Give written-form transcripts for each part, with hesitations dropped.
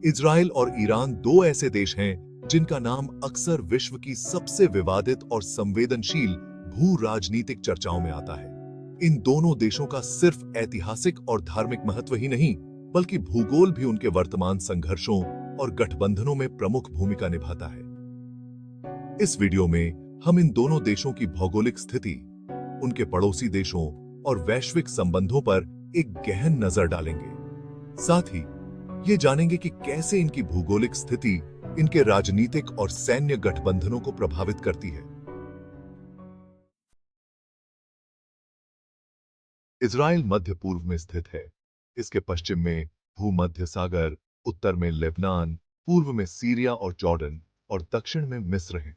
Israel और Iran दो ऐसे देश हैं जिनका नाम अक्सर विश्व की सबसे विवादित और संवेदनशील भू राजनीतिक चर्चाओं में आता है। इन दोनों देशों का सिर्फ ऐतिहासिक और धार्मिक महत्व ही नहीं, बल्कि भूगोल भी उनके वर्तमान संघर्षों और गठबंधनों में प्रमुख भूमिका निभाता है। इस वीडियो में हम इन दोनों देशों की भौगोलिक स्थिति, उनके पड़ोसी देशों और वैश्विक संबंधों पर एक गहन नजर डालेंगे। साथ ही ये जानेंगे कि कैसे इनकी भूगोलिक स्थिति इनके राजनीतिक और सैन्य गठबंधनों को प्रभावित करती है। इजराइल मध्य पूर्व में स्थित है। इसके पश्चिम में भूमध्य सागर, उत्तर में लेबनान, पूर्व में सीरिया और जॉर्डन और दक्षिण में मिस्र है।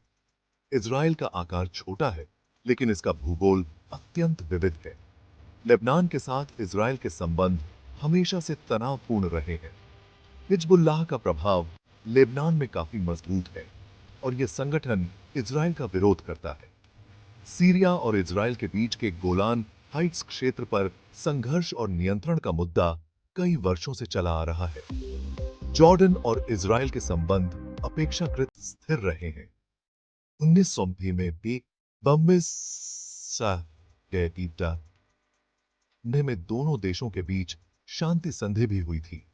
इजराइल का आकार छोटा है, लेकिन इसका भूगोल अत्यंत विविध है। लेबनान के साथ इजराइल के संबंध हमेशा से तनावपूर्ण रहे हैं। हिजबुल्लाह का प्रभाव लेबनान में काफी मजबूत है और यह संगठन इजराइल का विरोध करता है। सीरिया और इजराइल के बीच के गोलान हाइट्स क्षेत्र पर संघर्ष और नियंत्रण का मुद्दा कई वर्षों से चला आ रहा है। जॉर्डन और इजराइल के संबंध अपेक्षाकृत स्थिर रहे हैं। 1900 में भी में दोनों देशों के बीच शांति संधि भी हुई थी।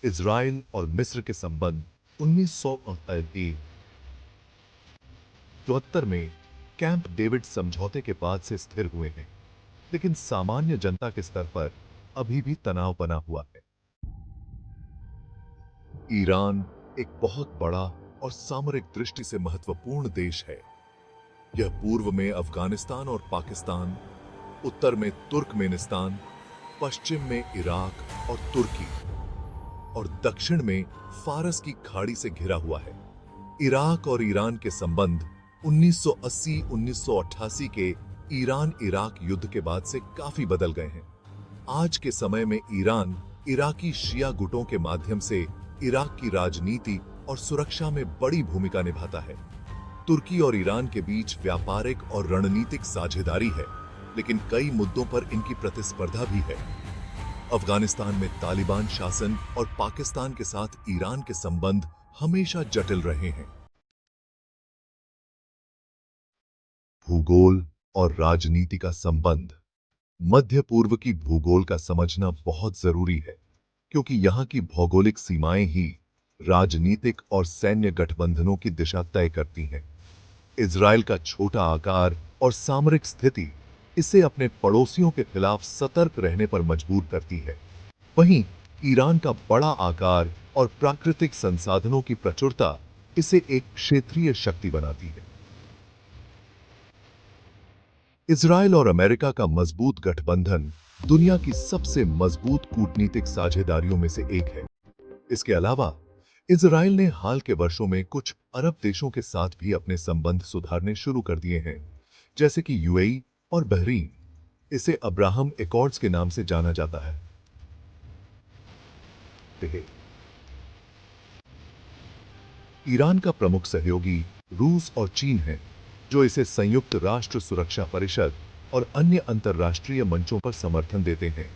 इजराइल और मिस्र के संबंध 1974 में कैंप डेविड समझौते के बाद से स्थिर हुए हैं, लेकिन सामान्य जनता के स्तर पर अभी भी तनाव बना हुआ है। ईरान एक बहुत बड़ा और सामरिक दृष्टि से महत्वपूर्ण देश है। यह पूर्व में अफगानिस्तान और पाकिस्तान, उत्तर में तुर्कमेनिस्तान, पश्चिम में इराक और तुर्की और दक्षिण में फारस की खाड़ी से घिरा हुआ है। इराक और ईरान के संबंध 1980-1988 के ईरान-इराक युद्ध के बाद से काफी बदल गए हैं। आज के समय में ईरान इराकी शिया गुटों के माध्यम से इराक की राजनीति और सुरक्षा में बड़ी भूमिका निभाता है। तुर्की और ईरान के बीच व्यापारिक और रणनीतिक साझेदारी है, लेकिन कई मुद्दों पर इनकी प्रतिस्पर्धा भी है। अफगानिस्तान में तालिबान शासन और पाकिस्तान के साथ ईरान के संबंध हमेशा जटिल रहे हैं। भूगोल और राजनीति का संबंध। मध्य पूर्व की भूगोल का समझना बहुत जरूरी है, क्योंकि यहाँ की भौगोलिक सीमाएं ही राजनीतिक और सैन्य गठबंधनों की दिशा तय करती हैं। इजराइल का छोटा आकार और सामरिक स्थिति इसे अपने पड़ोसियों के खिलाफ सतर्क रहने पर मजबूर करती है। वहीं ईरान का बड़ा आकार और प्राकृतिक संसाधनों की प्रचुरता इसे एक क्षेत्रीय शक्ति बनाती है। इजराइल और अमेरिका का मजबूत गठबंधन दुनिया की सबसे मजबूत कूटनीतिक साझेदारियों में से एक है। इसके अलावा इजराइल ने हाल के वर्षों में कुछ अरब देशों के साथ भी अपने संबंध सुधारने शुरू कर दिए हैं, जैसे कि यूएई और बहरीन। इसे अब्राहम एकॉर्ड्स के नाम से जाना जाता है। ईरान का प्रमुख सहयोगी रूस और चीन है, जो इसे संयुक्त राष्ट्र सुरक्षा परिषद और अन्य अंतर्राष्ट्रीय मंचों पर समर्थन देते हैं।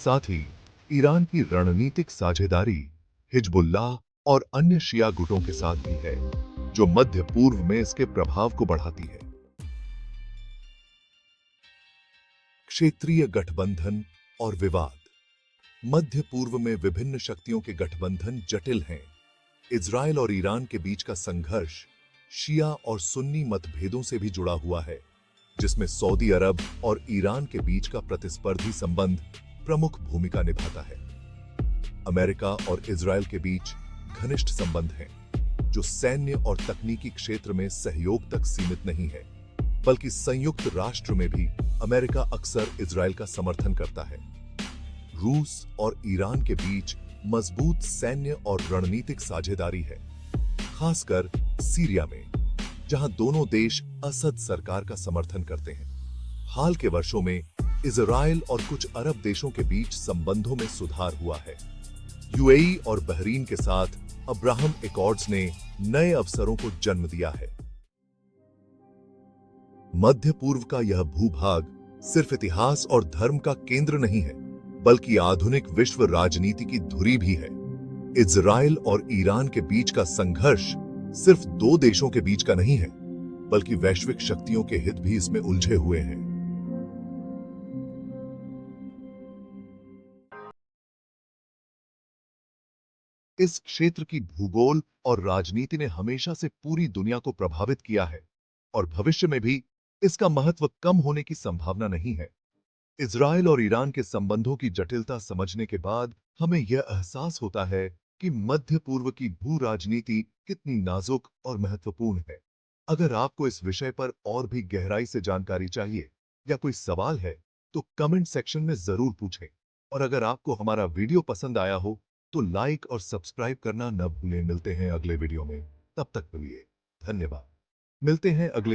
साथ ही ईरान की रणनीतिक साझेदारी हिजबुल्लाह और अन्य शिया गुटों के साथ भी है, जो मध्य पूर्व में इसके प्रभाव को बढ़ाती है। क्षेत्रीय गठबंधन और विवाद। मध्य पूर्व में विभिन्न शक्तियों के गठबंधन जटिल हैं। इजराइल और ईरान के बीच का संघर्ष शिया और सुन्नी मतभेदों से भी जुड़ा हुआ है, जिसमें सऊदी अरब और ईरान के बीच का प्रतिस्पर्धी संबंध प्रमुख भूमिका निभाता है। अमेरिका और इजराइल के बीच घनिष्ठ संबंध हैं, जो सैन्य और तकनीकी क्षेत्र में सहयोग तक सीमित नहीं है, बल्कि संयुक्त राष्ट्र में भी अमेरिका अक्सर इजराइल का समर्थन करता है। रूस और ईरान के बीच मजबूत सैन्य और रणनीतिक साझेदारी है, खासकर सीरिया में, जहां दोनों देश असद सरकार का समर्थन करते हैं। हाल के वर्षों में इजराइल और कुछ अरब देशों के बीच संबंधों में सुधार हुआ है। यूएई और बहरीन के साथ अब्राहम एकॉर्ड्स ने नए अवसरों को जन्म दिया है। मध्य पूर्व का यह भूभाग सिर्फ इतिहास और धर्म का केंद्र नहीं है, बल्कि आधुनिक विश्व राजनीति की धुरी भी है। इजराइल और ईरान के बीच का संघर्ष सिर्फ दो देशों के बीच का नहीं है, बल्कि वैश्विक शक्तियों के हित भी इसमें उलझे हुए हैं। इस क्षेत्र की भूगोल और राजनीति ने हमेशा से पूरी दुनिया को प्रभावित किया है और भविष्य में भी इसका महत्व कम होने की संभावना नहीं है। इजराइल और ईरान के संबंधों की जटिलता समझने के बाद हमें यह एहसास होता है कि मध्य पूर्व की भू राजनीति कितनी नाजुक और महत्वपूर्ण है। अगर आपको इस विषय पर और भी गहराई से जानकारी चाहिए या कोई सवाल है, तो कमेंट सेक्शन में जरूर पूछें। और अगर आपको हमारा वीडियो पसंद आया हो, तो लाइक और सब्सक्राइब करना न भूलें। मिलते हैं अगले वीडियो में, तब तक के लिए धन्यवाद। मिलते हैं अगले